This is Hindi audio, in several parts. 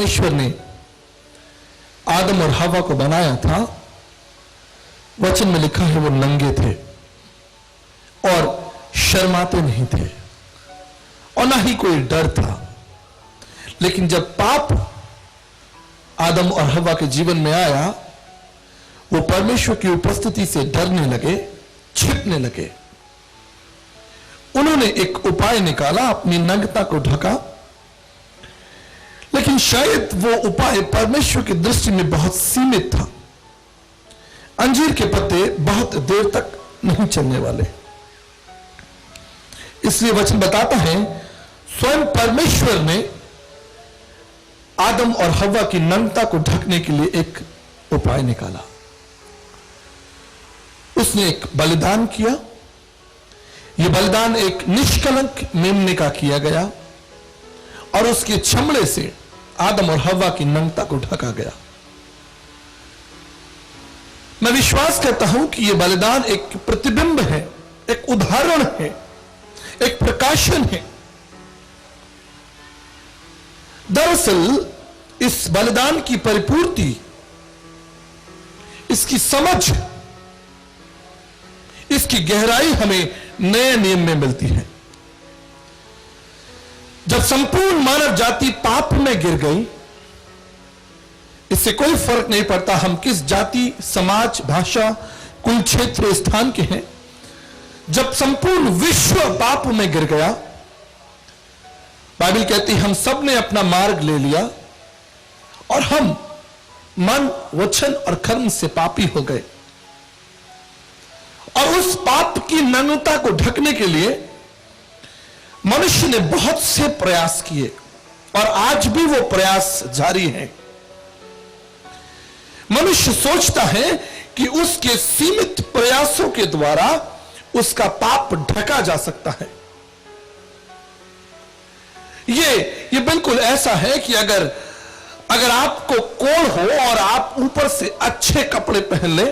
ईश्वर ने आदम और हवा को बनाया था, वचन में लिखा है वो नंगे थे और शर्माते नहीं थे और ना ही कोई डर था। लेकिन जब पाप आदम और हवा के जीवन में आया, वो परमेश्वर की उपस्थिति से डरने लगे, छिपने लगे। उन्होंने एक उपाय निकाला, अपनी नग्नता को ढका, लेकिन शायद वो उपाय परमेश्वर की दृष्टि में बहुत सीमित था। अंजीर के पत्ते बहुत देर तक नहीं चलने वाले, इसलिए वचन बताता है स्वयं परमेश्वर ने आदम और हवा की नग्नता को ढकने के लिए एक उपाय निकाला। उसने एक बलिदान किया। यह बलिदान एक निष्कलंक मेमने का किया गया और उसके चमड़े से आदम और हवा की नग्नता को ढका गया। मैं विश्वास करता हूं कि यह बलिदान एक प्रतिबिंब है, एक उदाहरण है, एक प्रकाशन है। दरअसल इस बलिदान की परिपूर्ति, इसकी समझ, इसकी गहराई हमें नए नियम में मिलती है। जब संपूर्ण मानव जाति पाप में गिर गई, इससे कोई फर्क नहीं पड़ता हम किस जाति, समाज, भाषा, कुल क्षेत्र, स्थान के हैं। जब संपूर्ण विश्व पाप में गिर गया, बाइबल कहती है हम सब ने अपना मार्ग ले लिया और हम मन, वचन और कर्म से पापी हो गए। और उस पाप की नग्नता को ढकने के लिए मनुष्य ने बहुत से प्रयास किए और आज भी वो प्रयास जारी है। मनुष्य सोचता है कि उसके सीमित प्रयासों के द्वारा उसका पाप ढका जा सकता है। ये बिल्कुल ऐसा है कि अगर आपको कोढ़ हो और आप ऊपर से अच्छे कपड़े पहन ले,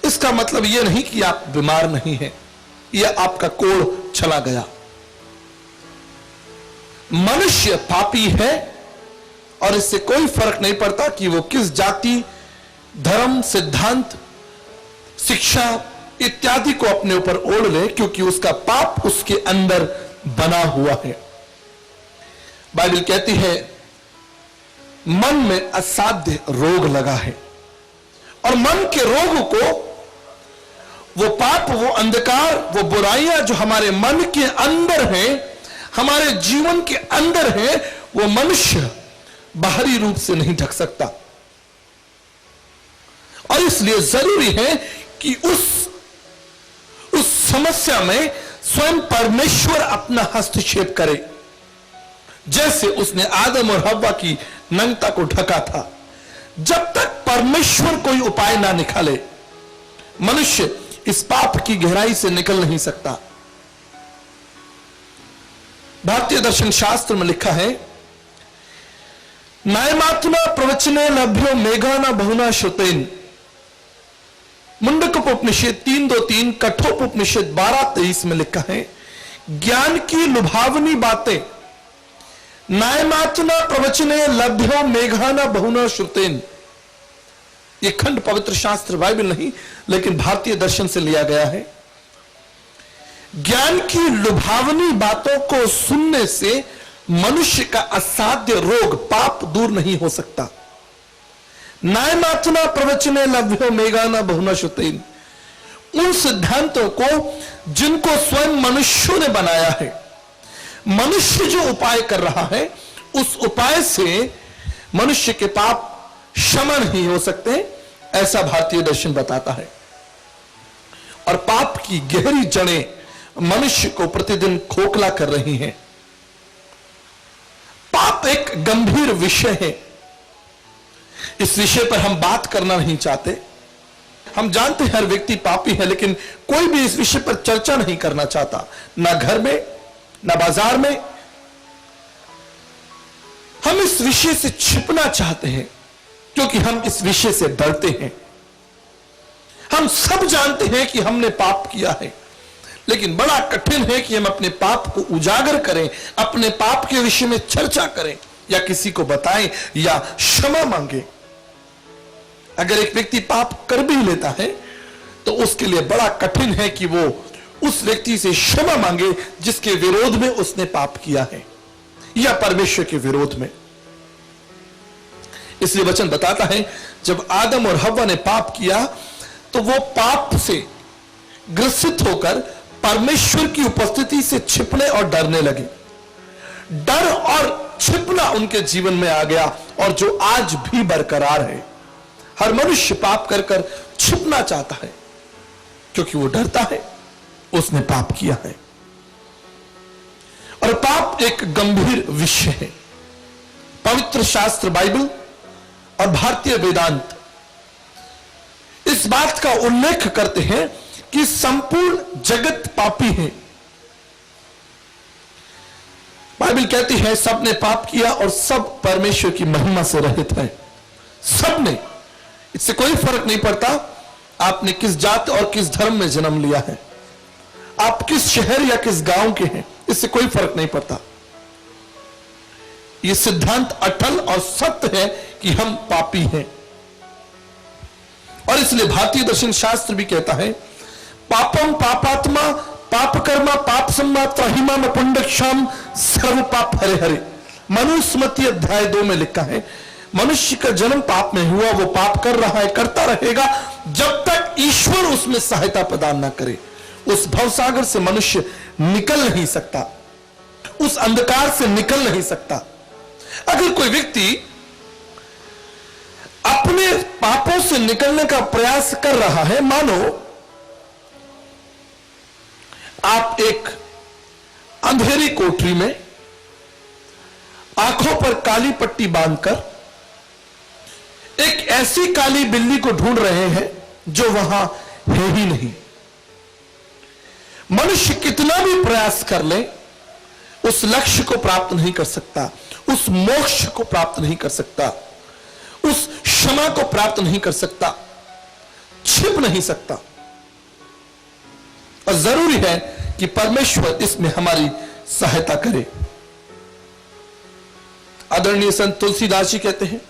इसका मतलब यह नहीं कि आप बीमार नहीं हैं, यह आपका कोढ़ चला गया। मनुष्य पापी है और इससे कोई फर्क नहीं पड़ता कि वो किस जाति, धर्म, सिद्धांत, शिक्षा इत्यादि को अपने ऊपर ओढ़ ले, क्योंकि उसका पाप उसके अंदर बना हुआ है। बाइबल कहती है मन में असाध्य रोग लगा है और मन के रोग को, वो पाप, वो अंधकार, वो बुराइयां जो हमारे मन के अंदर हैं, हमारे जीवन के अंदर है, वो मनुष्य बाहरी रूप से नहीं ढक सकता। और इसलिए जरूरी है कि उस समस्या में स्वयं परमेश्वर अपना हस्तक्षेप करे, जैसे उसने आदम और हव्वा की नग्नता को ढका था। जब तक परमेश्वर कोई उपाय ना निकाले, मनुष्य इस पाप की गहराई से निकल नहीं सकता। भारतीय दर्शन शास्त्र में लिखा है नायमात्मा प्रवचने लभ्यो मेघाना बहुना श्रुतेन, मुंडकोपनिषद 3:2-3, कठोपनिषद 12:23 में लिखा है ज्ञान की लुभावनी बातें नायमात्मा प्रवचने लभ्यो मेघाना बहुना श्रुतेन। यह खंड पवित्र शास्त्र बाइबल नहीं, लेकिन भारतीय दर्शन से लिया गया है। ज्ञान की लुभावनी बातों को सुनने से मनुष्य का असाध्य रोग, पाप दूर नहीं हो सकता। नायमात्मा प्रवचने लभ्यो मेघाना बहुना श्रुतेन, उन सिद्धांतों को जिनको स्वयं मनुष्यों ने बनाया है। मनुष्य जो उपाय कर रहा है, उस उपाय से मनुष्य के पाप क्षमा नहीं हो सकते, ऐसा भारतीय दर्शन बताता है। और पाप की गहरी जड़ें मनुष्य को प्रतिदिन खोखला कर रही हैं। पाप एक गंभीर विषय है, इस विषय पर हम बात करना नहीं चाहते। हम जानते हैं हर व्यक्ति पापी है, लेकिन कोई भी इस विषय पर चर्चा नहीं करना चाहता, ना घर में, ना बाजार में। हम इस विषय से छिपना चाहते हैं क्योंकि हम इस विषय से डरते हैं। हम सब जानते हैं कि हमने पाप किया है, लेकिन बड़ा कठिन है कि हम अपने पाप को उजागर करें, अपने पाप के विषय में चर्चा करें। या किसी को बताएं या क्षमा मांगे। अगर एक व्यक्ति पाप कर भी लेता है तो उसके लिए बड़ा कठिन है कि वो उस व्यक्ति से क्षमा मांगे जिसके विरोध में उसने पाप किया है या परमेश्वर के विरोध में। इसलिए वचन बताता है जब आदम और हव्वा ने पाप किया तो वो पाप से ग्रसित होकर परमेश्वर की उपस्थिति से छिपने और डरने लगे। डर और छिपना उनके जीवन में आ गया और जो आज भी बरकरार है। हर मनुष्य पाप कर कर छिपना चाहता है क्योंकि वो डरता है उसने पाप किया है। और पाप एक गंभीर विषय है। पवित्र शास्त्र बाइबल और भारतीय वेदांत इस बात का उल्लेख करते हैं कि संपूर्ण जगत पापी है। बाइबल कहती है सबने पाप किया और सब परमेश्वर की महिमा से रहित है। सबने, इससे कोई फर्क नहीं पड़ता आपने किस जात और किस धर्म में जन्म लिया है, आप किस शहर या किस गांव के हैं, इससे कोई फर्क नहीं पड़ता। यह सिद्धांत अटल और सत्य है कि हम पापी हैं। और इसलिए भारतीय दर्शन शास्त्र भी कहता है पापम पापात्मा पाप कर्मा पाप सम्मात्रा हिमाम पुंडक्षाम सर्व पाप हरे हरे। मनुस्मृति अध्याय 2 में लिखा है मनुष्य का जन्म पाप में हुआ, वो पाप कर रहा है, करता रहेगा जब तक ईश्वर उसमें सहायता प्रदान ना करे। उस भवसागर से मनुष्य निकल नहीं सकता, उस अंधकार से निकल नहीं सकता। अगर कोई व्यक्ति अपने पापों से निकलने का प्रयास कर रहा है, मानो आप एक अंधेरी कोठरी में आंखों पर काली पट्टी बांधकर एक ऐसी काली बिल्ली को ढूंढ रहे हैं जो वहां है ही नहीं। मनुष्य कितना भी प्रयास कर ले उस लक्ष्य को प्राप्त नहीं कर सकता, उस मोक्ष को प्राप्त नहीं कर सकता, उस क्षमा को प्राप्त नहीं कर सकता, छिप नहीं सकता। और जरूरी है कि परमेश्वर इसमें हमारी सहायता करे। आदरणीय संत तुलसीदास जी कहते हैं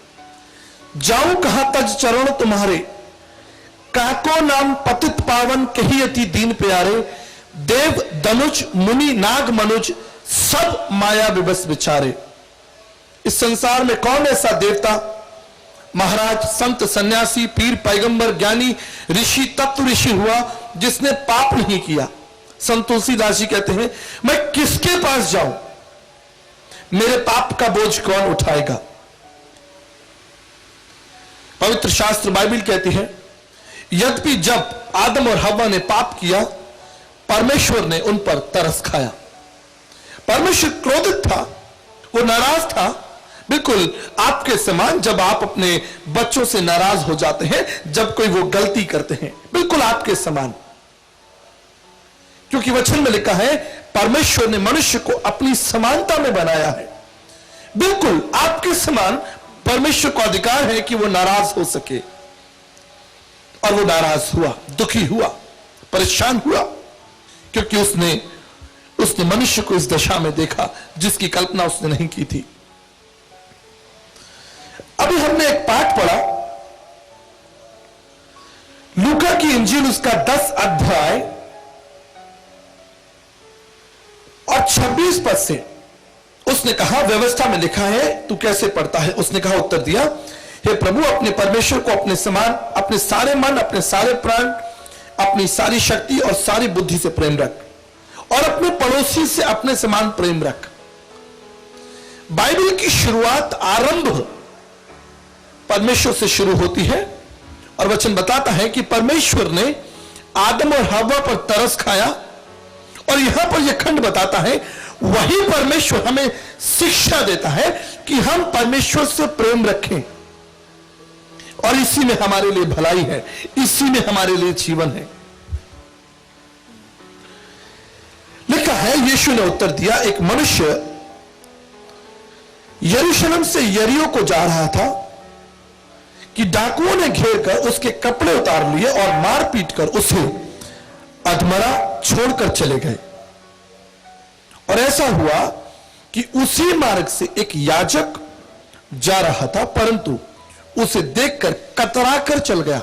जाऊं कहां तज चरण तुम्हारे, काको नाम पतित पावन कही अति दीन प्यारे। देव धनुज मुनि नाग मनुज सब माया विबस विचारे। इस संसार में कौन ऐसा देवता, महाराज, संत, सन्यासी, पीर, पैगंबर, ज्ञानी, ऋषि, तत्व ऋषि हुआ जिसने पाप नहीं किया। संत तुलसीदास जी कहते हैं मैं किसके पास जाऊं, मेरे पाप का बोझ कौन उठाएगा। पवित्र शास्त्र बाइबल कहती है यद्यपि जब आदम और हव्वा ने पाप किया परमेश्वर ने उन पर तरस खाया। परमेश्वर क्रोधित था, वो नाराज था, बिल्कुल आपके समान। जब आप अपने बच्चों से नाराज हो जाते हैं जब कोई वो गलती करते हैं, बिल्कुल आपके समान। क्योंकि वचन में लिखा है परमेश्वर ने मनुष्य को अपनी समानता में बनाया है। बिल्कुल आपके समान परमेश्वर को अधिकार है कि वो नाराज हो सके। और वो नाराज हुआ, दुखी हुआ, परेशान हुआ, क्योंकि उसने मनुष्य को इस दशा में देखा जिसकी कल्पना उसने नहीं की थी। अभी हमने एक पाठ पढ़ा लूका की इंजील उसका 10 अध्याय और 26 पद से। उसने कहा व्यवस्था में लिखा है, तू कैसे पढ़ता है? उसने कहा, उत्तर दिया, हे प्रभु, अपने परमेश्वर को अपने समान, अपने सारे मन, अपने सारे प्राण, अपनी सारी शक्ति और सारी बुद्धि से प्रेम रख और अपने पड़ोसी से अपने समान प्रेम रख। बाइबल की शुरुआत, आरंभ परमेश्वर से शुरू होती है और वचन बताता है कि परमेश्वर ने आदम और हव्वा पर तरस खाया। और यहां पर यह खंड बताता है वही परमेश्वर हमें शिक्षा देता है कि हम परमेश्वर से प्रेम रखें और इसी में हमारे लिए भलाई है, इसी में हमारे लिए जीवन है। लिखा है यीशु ने उत्तर दिया, एक मनुष्य यरूशलेम से यरीहो को जा रहा था कि डाकुओं ने घेर कर उसके कपड़े उतार लिए और मार पीट कर उसे अधमरा छोड़कर चले गए। और ऐसा हुआ कि उसी मार्ग से एक याजक जा रहा था, परंतु उसे देखकर कतरा कर चल गया।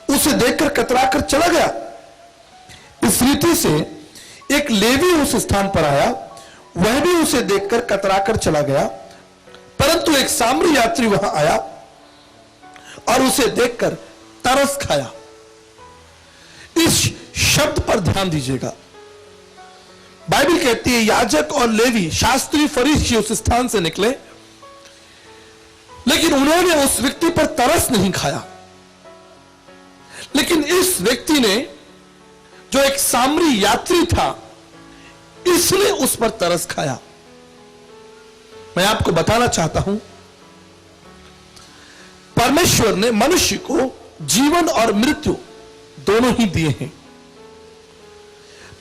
उसे देखकर कतरा कर चला गया। इस रीति से एक लेवी उस स्थान पर आया, वह भी उसे देखकर कतरा कर चला गया, परंतु एक सामरी यात्री वहां आया और उसे देखकर तरस खाया। इस शब्द पर ध्यान दीजिएगा। बाइबल कहती है याजक और लेवी, शास्त्री, फरीसी उस स्थान से निकले, लेकिन उन्होंने उस व्यक्ति पर तरस नहीं खाया। लेकिन इस व्यक्ति ने, जो एक सामरी यात्री था, इसने उस पर तरस खाया। मैं आपको बताना चाहता हूं, परमेश्वर ने मनुष्य को जीवन और मृत्यु दोनों ही दिए हैं।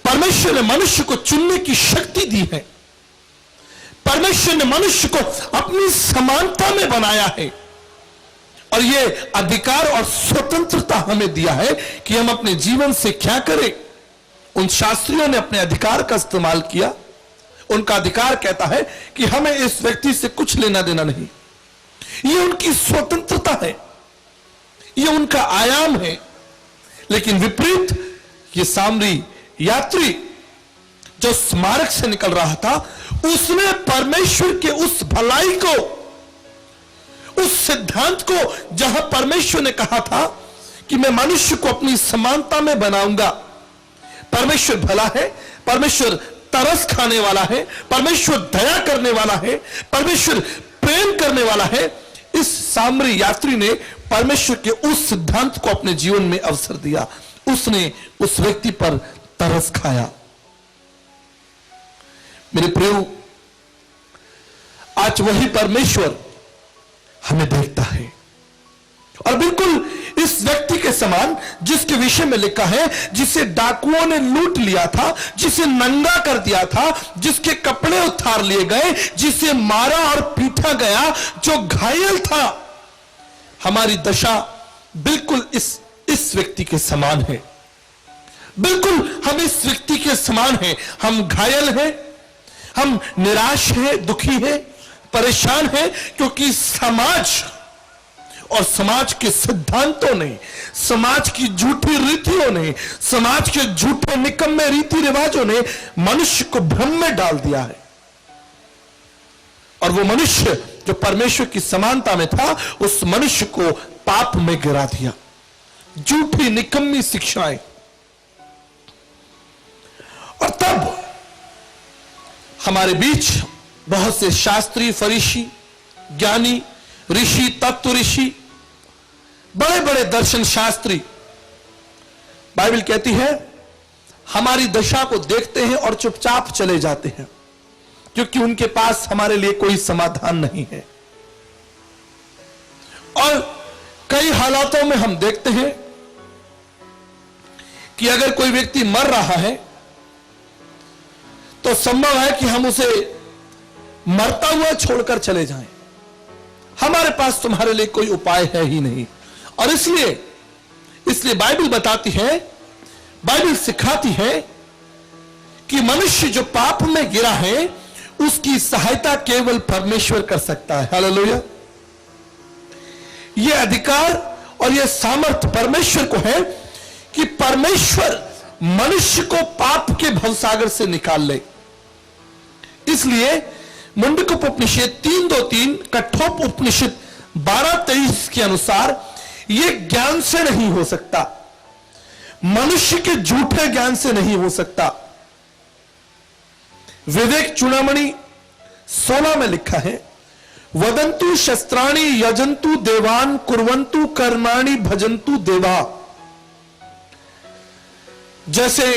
परमेश्वर ने मनुष्य को चुनने की शक्ति दी है। परमेश्वर ने मनुष्य को अपनी समानता में बनाया है और यह अधिकार और स्वतंत्रता हमें दिया है कि हम अपने जीवन से क्या करें। उन शास्त्रियों ने अपने अधिकार का इस्तेमाल किया। उनका अधिकार कहता है कि हमें इस व्यक्ति से कुछ लेना देना नहीं। यह उनकी स्वतंत्रता है, यह उनका आयाम है। लेकिन विपरीत यह सामरी यात्री जो स्मारक से निकल रहा था, उसने परमेश्वर के उस भलाई को, उस सिद्धांत को, जहां परमेश्वर ने कहा था कि मैं मनुष्य को अपनी समानता में बनाऊंगा। परमेश्वर भला है, परमेश्वर तरस खाने वाला है, परमेश्वर दया करने वाला है, परमेश्वर प्रेम करने वाला है। इस सामरी यात्री ने परमेश्वर के उस सिद्धांत को अपने जीवन में अवसर दिया। उसने उस व्यक्ति पर तरस खाया। मेरे प्रियो, आज वही परमेश्वर हमें देखता है और बिल्कुल इस व्यक्ति के समान जिसके विषय में लिखा है, जिसे डाकुओं ने लूट लिया था, जिसे नंगा कर दिया था, जिसके कपड़े उतार लिए गए, जिसे मारा और पीटा गया, जो घायल था। हमारी दशा बिल्कुल इस व्यक्ति के समान है। बिल्कुल हम इस व्यक्ति के समान हैं। हम घायल हैं, हम निराश हैं, दुखी हैं, परेशान हैं, क्योंकि समाज और समाज के सिद्धांतों ने, समाज की झूठी रीतियों ने, समाज के झूठे निकम्मे रीति रिवाजों ने मनुष्य को भ्रम में डाल दिया है। और वो मनुष्य जो परमेश्वर की समानता में था, उस मनुष्य को पाप में गिरा दिया। झूठी निकम्मी शिक्षाएं। और तब हमारे बीच बहुत से शास्त्री, फरीसी, ज्ञानी, ऋषि, तत्व ऋषि, बड़े बड़े दर्शन शास्त्री, बाइबल कहती है, हमारी दशा को देखते हैं और चुपचाप चले जाते हैं, क्योंकि उनके पास हमारे लिए कोई समाधान नहीं है। और कई हालातों में हम देखते हैं कि अगर कोई व्यक्ति मर रहा है तो संभव है कि हम उसे मरता हुआ छोड़कर चले जाएं। हमारे पास तुम्हारे लिए कोई उपाय है ही नहीं। और इसलिए बाइबल बताती है, बाइबल सिखाती है कि मनुष्य जो पाप में गिरा है, उसकी सहायता केवल परमेश्वर कर सकता है। हालेलुया। यह अधिकार और यह सामर्थ्य परमेश्वर को है कि परमेश्वर मनुष्य को पाप के भवसागर से निकाल ले। इसलिए मुंडकोप उपनिषद 3:2-3, कठोप उपनिषद 12:23 के अनुसार यह ज्ञान से नहीं हो सकता, मनुष्य के झूठे ज्ञान से नहीं हो सकता। विवेक चूड़ामणि 16 में लिखा है, वदंतु शस्त्राणि यजंतु देवान कुर्वंतु कर्माणि भजंतु देवा। जैसे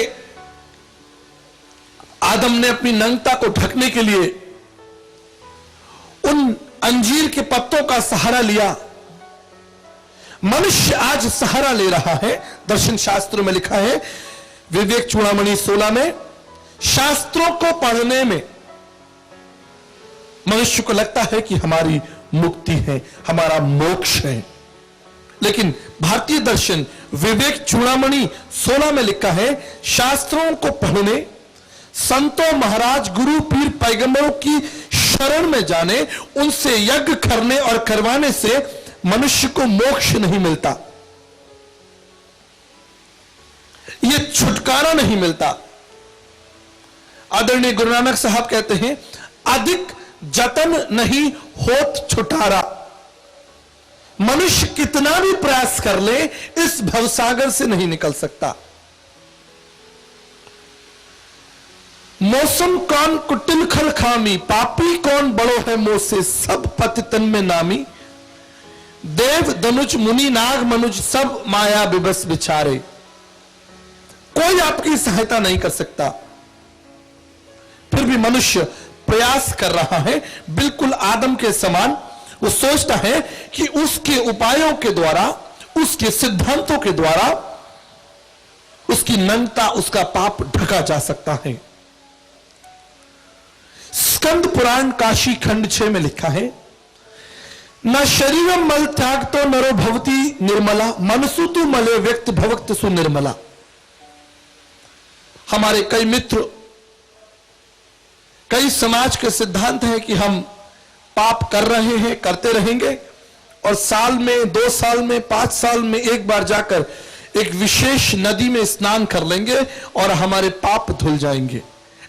आदम ने अपनी नंगता को ढकने के लिए उन अंजीर के पत्तों का सहारा लिया, मनुष्य आज सहारा ले रहा है। दर्शन शास्त्रों में लिखा है, विवेक चूड़ामणि 16 में, शास्त्रों को पढ़ने में मनुष्य को लगता है कि हमारी मुक्ति है, हमारा मोक्ष है। लेकिन भारतीय दर्शन विवेक चूड़ामणि 16 में लिखा है, शास्त्रों को पढ़ने, संतों, महाराज, गुरु, पीर, पैगंबरों की शरण में जाने, उनसे यज्ञ करने और करवाने से मनुष्य को मोक्ष नहीं मिलता, ये छुटकारा नहीं मिलता। आदरणीय गुरु नानक साहब कहते हैं, अधिक जतन नहीं होत छुटारा। मनुष्य कितना भी प्रयास कर ले, इस भवसागर से नहीं निकल सकता। मौसम कौन कुटिल खल खामी, पापी कौन बड़ो है मोसे, सब पतितन में नामी। देव धनुज मुनि नाग मनुज, सब माया विबस बिचारे। कोई आपकी सहायता नहीं कर सकता, फिर भी मनुष्य प्रयास कर रहा है, बिल्कुल आदम के समान। वो सोचता है कि उसके उपायों के द्वारा, उसके सिद्धांतों के द्वारा उसकी नग्नता, उसका पाप ढका जा सकता है। स्कंद पुराण काशी खंड 6 में लिखा है, न शरीरम मल त्याग तो नरो भवती निर्मला, मनसु तु मले व्यक्त भवक्त सु निर्मला। हमारे कई मित्र, कई समाज के सिद्धांत है कि हम पाप कर रहे हैं, करते रहेंगे, और साल में, 2 साल में, 5 साल में एक बार जाकर एक विशेष नदी में स्नान कर लेंगे और हमारे पाप धुल जाएंगे।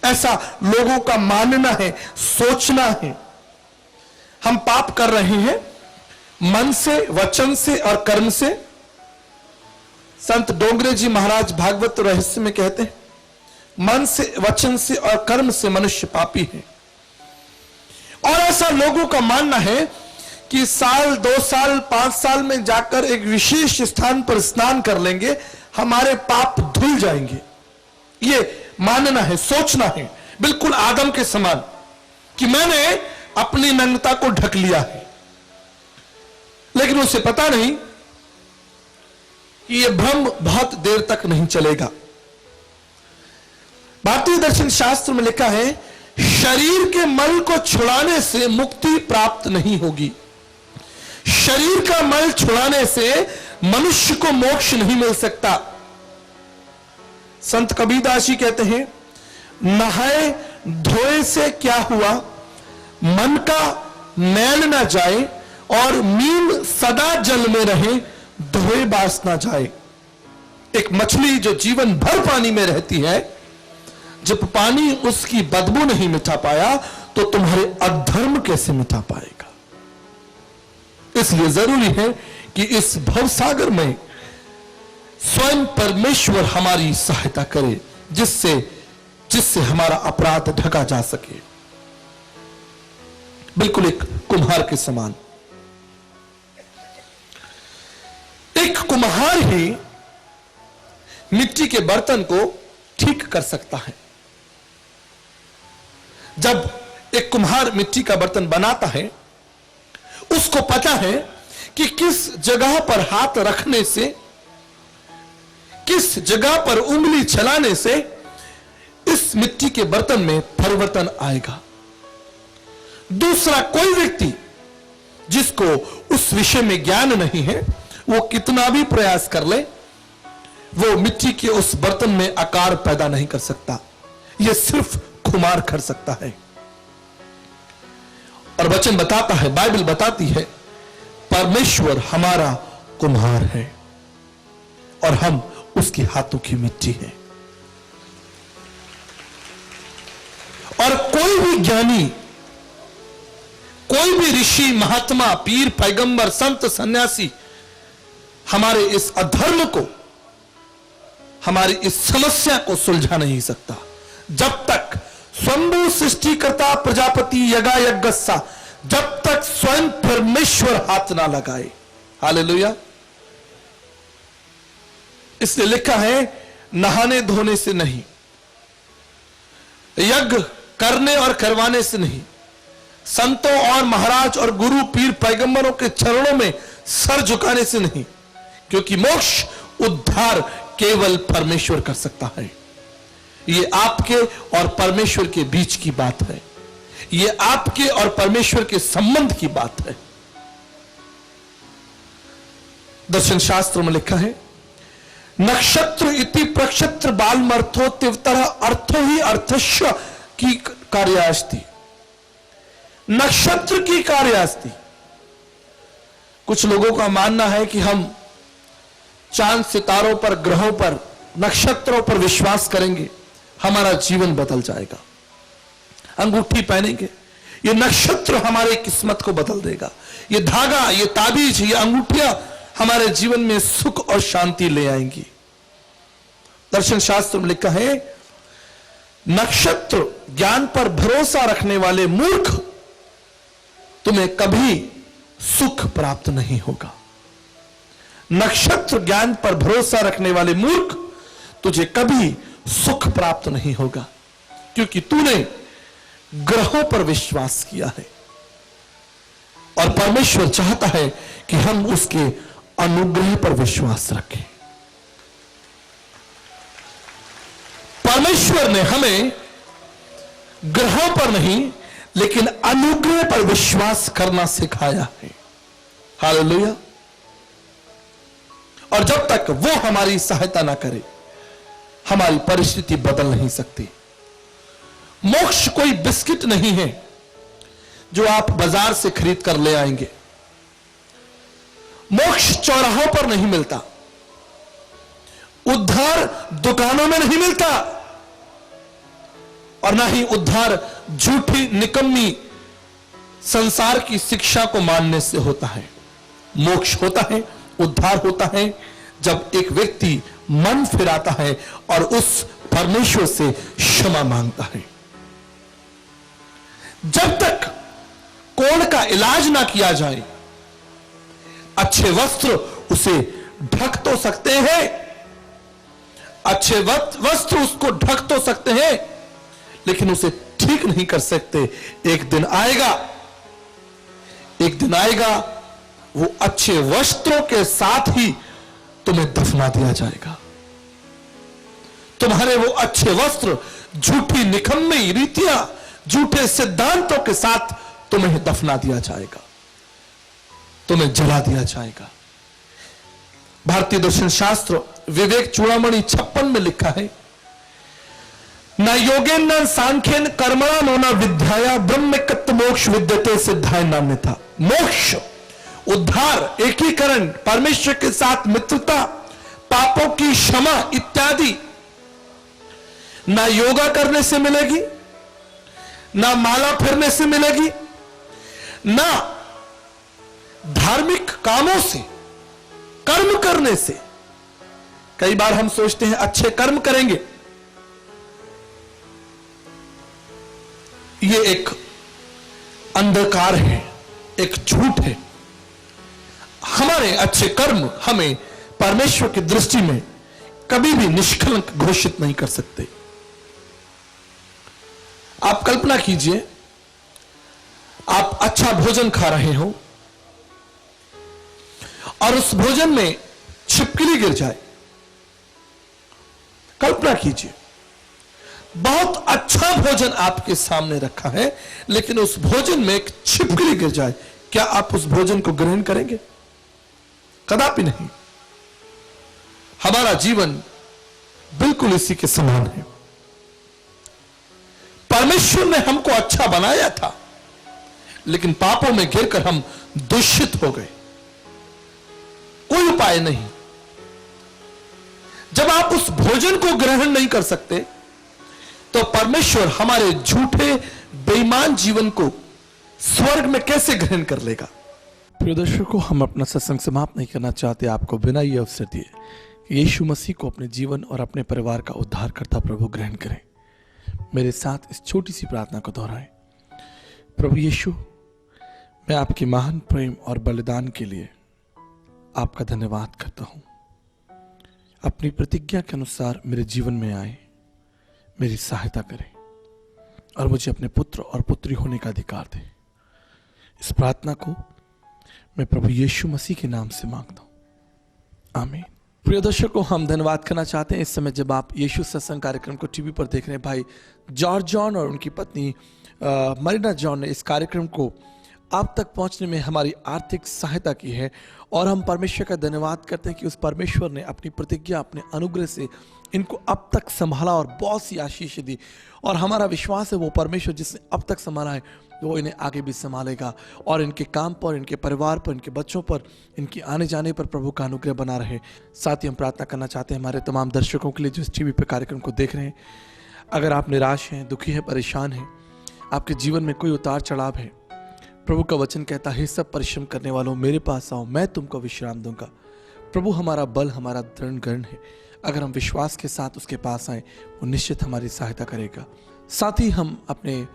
ऐसा लोगों का मानना है, सोचना है। हम पाप कर रहे हैं मन से, वचन से और कर्म से। संत डोंगरे जी महाराज भागवत रहस्य में कहते हैं, मन से, वचन से और कर्म से मनुष्य पापी है। और ऐसा लोगों का मानना है कि साल, 2 साल, 5 साल में जाकर एक विशेष स्थान पर स्नान कर लेंगे, हमारे पाप धुल जाएंगे। ये मानना है, सोचना है, बिल्कुल आदम के समान, कि मैंने अपनी नग्नता को ढक लिया है। लेकिन उसे पता नहीं कि यह भ्रम बहुत देर तक नहीं चलेगा। भारतीय दर्शन शास्त्र में लिखा है, शरीर के मल को छुड़ाने से मुक्ति प्राप्त नहीं होगी। शरीर का मल छुड़ाने से मनुष्य को मोक्ष नहीं मिल सकता। संत कबीरदास जी कहते हैं, नहाए धोए से क्या हुआ, मन का मैल ना जाए, और मीन सदा जल में रहे, धोए बास ना जाए। एक मछली जो जीवन भर पानी में रहती है, जब पानी उसकी बदबू नहीं मिटा पाया, तो तुम्हारे अधर्म कैसे मिटा पाएगा। इसलिए जरूरी है कि इस भवसागर में स्वयं परमेश्वर हमारी सहायता करे, जिससे हमारा अपराध ढका जा सके। बिल्कुल एक कुम्हार के समान। एक कुम्हार ही मिट्टी के बर्तन को ठीक कर सकता है। जब एक कुम्हार मिट्टी का बर्तन बनाता है, उसको पता है कि किस जगह पर हाथ रखने से, किस जगह पर उंगली चलाने से इस मिट्टी के बर्तन में परिवर्तन आएगा। दूसरा कोई व्यक्ति जिसको उस विषय में ज्ञान नहीं है, वो कितना भी प्रयास कर ले, वो मिट्टी के उस बर्तन में आकार पैदा नहीं कर सकता। यह सिर्फ कुम्हार कर सकता है। और वचन बताता है, बाइबल बताती है, परमेश्वर हमारा कुम्हार है और हम उसके हाथों की मिट्टी है। और कोई भी ज्ञानी, कोई भी ऋषि, महात्मा, पीर, पैगंबर, संत, सन्यासी हमारे इस अधर्म को, हमारी इस समस्या को सुलझा नहीं सकता, जब तक स्वयं सृष्टिकर्ता प्रजापति यगा यज्ञस्सा, जब तक स्वयं परमेश्वर हाथ ना लगाए। हालेलुया। इसलिए लिखा है, नहाने धोने से नहीं, यज्ञ करने और करवाने से नहीं, संतों और महाराज और गुरु, पीर, पैगंबरों के चरणों में सर झुकाने से नहीं, क्योंकि मोक्ष, उद्धार केवल परमेश्वर कर सकता है। ये आपके और परमेश्वर के बीच की बात है। ये आपके और परमेश्वर के संबंध की बात है। दर्शन शास्त्र में लिखा है, नक्षत्र इति प्रक्षत्र बालमर्थो तिवतर अर्थो ही अर्थस्व की कार्यास्ति। नक्षत्र की कार्यास्ति। कुछ लोगों का मानना है कि हम चांद सितारों पर, ग्रहों पर, नक्षत्रों पर विश्वास करेंगे, हमारा जीवन बदल जाएगा। अंगूठी पहनेंगे, ये नक्षत्र हमारी किस्मत को बदल देगा। ये धागा, ये ताबीज, ये अंगूठियां हमारे जीवन में सुख और शांति ले आएंगी। दर्शन शास्त्र में लिखा है, नक्षत्र ज्ञान पर भरोसा रखने वाले मूर्ख, तुम्हें कभी सुख प्राप्त नहीं होगा। नक्षत्र ज्ञान पर भरोसा रखने वाले मूर्ख, तुझे कभी सुख प्राप्त नहीं होगा, क्योंकि तूने ग्रहों पर विश्वास किया है। और परमेश्वर चाहता है कि हम उसके अनुग्रह पर विश्वास रखें। परमेश्वर ने हमें ग्रहों पर नहीं, लेकिन अनुग्रह पर विश्वास करना सिखाया है। हालेलुया। और जब तक वो हमारी सहायता ना करे, हमारी परिस्थिति बदल नहीं सकती। मोक्ष कोई बिस्किट नहीं है जो आप बाजार से खरीद कर ले आएंगे। मोक्ष चौराहों पर नहीं मिलता, उद्धार दुकानों में नहीं मिलता, और ना ही उद्धार झूठी निकम्मी संसार की शिक्षा को मानने से होता है। मोक्ष होता है, उद्धार होता है, जब एक व्यक्ति मन फिराता है और उस परमेश्वर से क्षमा मांगता है। जब तक कोढ़ का इलाज ना किया जाए, अच्छे वस्त्र उसे ढक तो सकते हैं, अच्छे वस्त्र उसको ढक तो सकते हैं, लेकिन उसे ठीक नहीं कर सकते। एक दिन आएगा वो अच्छे वस्त्रों के साथ ही तुम्हें दफना दिया जाएगा। तुम्हारे वो अच्छे वस्त्र झूठी निकम्मी रीतियां, झूठे सिद्धांतों के साथ तुम्हें दफना दिया जाएगा, तुम्हें जला दिया जाएगा। भारतीय दर्शन शास्त्र विवेक चूड़ामणि 56 में लिखा है, न योगेन न सांख्यन कर्मणा नो न विद्याया ब्रह्मकत्त मोक्ष विद्यते सिद्धाय नाम था। मोक्ष, उद्धार, एकीकरण, परमेश्वर के साथ मित्रता, पापों की क्षमा इत्यादि ना योगा करने से मिलेगी, ना माला फिरने से मिलेगी, ना धार्मिक कामों से, कर्म करने से। कई बार हम सोचते हैं अच्छे कर्म करेंगे, ये एक अंधकार है, एक झूठ है। हमारे अच्छे कर्म हमें परमेश्वर की दृष्टि में कभी भी निष्कलंक घोषित नहीं कर सकते। आप कल्पना कीजिए, आप अच्छा भोजन खा रहे हो और उस भोजन में छिपकली गिर जाए। कल्पना कीजिए, बहुत अच्छा भोजन आपके सामने रखा है, लेकिन उस भोजन में एक छिपकली गिर जाए, क्या आप उस भोजन को ग्रहण करेंगे? कदापि नहीं। हमारा जीवन बिल्कुल इसी के समान है। परमेश्वर ने हमको अच्छा बनाया था, लेकिन पापों में गिरकर हम दूषित हो गए। कोई उपाय नहीं। जब आप उस भोजन को ग्रहण नहीं कर सकते, तो परमेश्वर हमारे झूठे बेईमान जीवन को स्वर्ग में कैसे ग्रहण कर लेगा? प्रिय दर्शकों, हम अपना सत्संग समाप्त नहीं करना चाहते, आपको बिना ये अवसर दिए कि यीशु मसीह को अपने जीवन और अपने परिवार का उद्धारकर्ता प्रभु ग्रहण करें। मेरे साथ इस छोटी सी प्रार्थना को दोहराएं। प्रभु यीशु, मैं आपके महान प्रेम और बलिदान के लिए आपका धन्यवाद करता हूं। अपनी प्रतिज्ञा के अनुसार मेरे जीवन में आए, मेरी सहायता करें और मुझे अपने पुत्र और पुत्री होने का अधिकार दें। इस प्रार्थना को मैं प्रभु यीशु मसीह के नाम से मांगता हूं, आमीन। प्रिय दर्शकों, हम धन्यवाद करना चाहते हैं इस समय जब आप यीशु सत्संग कार्यक्रम को टीवी पर देख रहे हैं। भाई जॉर्ज जॉन और उनकी पत्नी मरीना जॉन ने इस कार्यक्रम को आप तक पहुंचने में हमारी आर्थिक सहायता की है। और हम परमेश्वर का धन्यवाद करते हैं कि उस परमेश्वर ने अपनी प्रतिज्ञा, अपने अनुग्रह से इनको अब तक संभाला और बहुत सी आशीष दी। और हमारा विश्वास है वो परमेश्वर जिसने अब तक संभाला है वो इन्हें आगे भी संभालेगा, और इनके काम पर, इनके परिवार पर, इनके बच्चों पर, इनकी आने जाने पर प्रभु का अनुग्रह बना रहे। साथ ही हम प्रार्थना करना चाहते हैं हमारे तमाम दर्शकों के लिए जो इस टीवी पर कार्यक्रम को देख रहे हैं। अगर आप निराश हैं, दुखी हैं, परेशान हैं, आपके जीवन में कोई उतार चढ़ाव है, प्रभु का वचन कहता है सब परिश्रम करने वालों मेरे पास आओ, मैं तुमको विश्राम दूंगा। प्रभु हमारा बल, हमारा दृढ़ गण है। अगर हम विश्वास के साथ उसके पास आए वो निश्चित हमारी सहायता करेगा। साथ ही हम अपने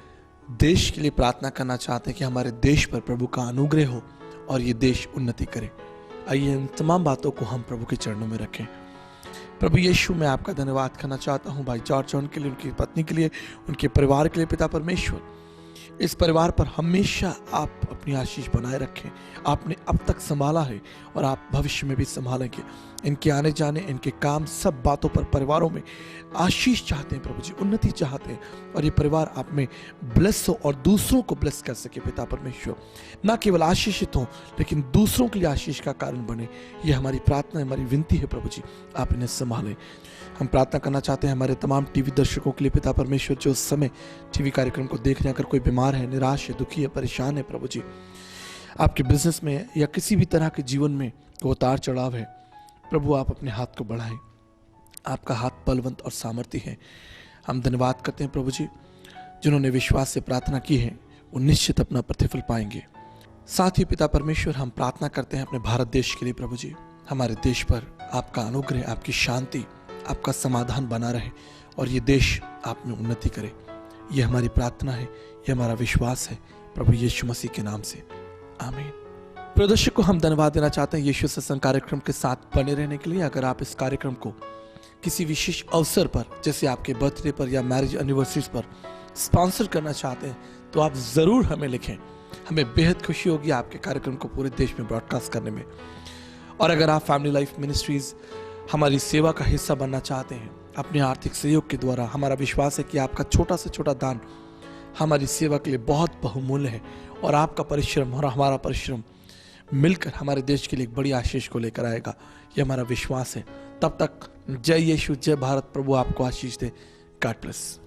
देश के लिए प्रार्थना करना चाहते हैं कि हमारे देश पर प्रभु का अनुग्रह हो और ये देश उन्नति करे। आइए इन तमाम बातों को हम प्रभु के चरणों में रखें। प्रभु यीशु, मैं आपका धन्यवाद करना चाहता हूँ भाई जॉर्ज जॉन के लिए, उनकी पत्नी के लिए, उनके परिवार के लिए। पिता परमेश्वर, इस परिवार पर हमेशा आप अपनी आशीष बनाए रखें। आपने अब तक संभाला है और आप भविष्य में भी संभालेंगे। इनके आने जाने, इनके काम, सब बातों पर, परिवारों में आशीष चाहते हैं प्रभु जी, उन्नति चाहते हैं, और ये परिवार आप में ब्लेस हो और दूसरों को ब्लेस कर सके। पिता परमेश्वर, ना केवल आशीषित हो लेकिन दूसरों के लिए आशीष का कारण बने। ये हमारी प्रार्थना, हमारी विनती है प्रभु जी, आप इन्हें संभालें। हम प्रार्थना करना चाहते हैं हमारे तमाम टीवी दर्शकों के लिए। पिता परमेश्वर, जो उस समय टीवी कार्यक्रम को देख रहे हैं, अगर कोई बीमार है, निराश है, दुखी है, परेशान है, प्रभु जी, आपके बिजनेस में या किसी भी तरह के जीवन में वो उतार चढ़ाव है, प्रभु आप अपने हाथ को बढ़ाएं। आपका हाथ बलवंत और सामर्थ्य है। हम धन्यवाद करते हैं प्रभु जी, जिन्होंने विश्वास से प्रार्थना की है वो निश्चित अपना प्रतिफल पाएंगे। साथ ही पिता परमेश्वर, हम प्रार्थना करते हैं अपने भारत देश के लिए प्रभु जी। हमारे देश पर आपका अनुग्रह, आपकी शांति, आपका समाधान बना रहे और ये देश आप में उन्नति करे। ये हमारी प्रार्थना है, ये हमारा विश्वास है प्रभु यीशु मसीह के नाम से, आमीन। प्रिय दर्शक को हम धन्यवाद देना चाहते हैं यीशु सत्संग कार्यक्रम के साथ बने रहने के लिए। अगर आप इस कार्यक्रम को किसी विशेष अवसर पर, जैसे आपके बर्थडे पर या मैरिज एनिवर्सरीज पर स्पॉन्सर करना चाहते हैं तो आप ज़रूर हमें लिखें। हमें बेहद खुशी होगी आपके कार्यक्रम को पूरे देश में ब्रॉडकास्ट करने में। और अगर आप फैमिली लाइफ मिनिस्ट्रीज हमारी सेवा का हिस्सा बनना चाहते हैं अपने आर्थिक सहयोग के द्वारा, हमारा विश्वास है कि आपका छोटा से छोटा दान हमारी सेवा के लिए बहुत बहुमूल्य है, और आपका परिश्रम और हमारा परिश्रम मिलकर हमारे देश के लिए एक बड़ी आशीष को लेकर आएगा। ये हमारा विश्वास है। तब तक जय यीशु, जय भारत। प्रभु आपको आशीष दे। God bless.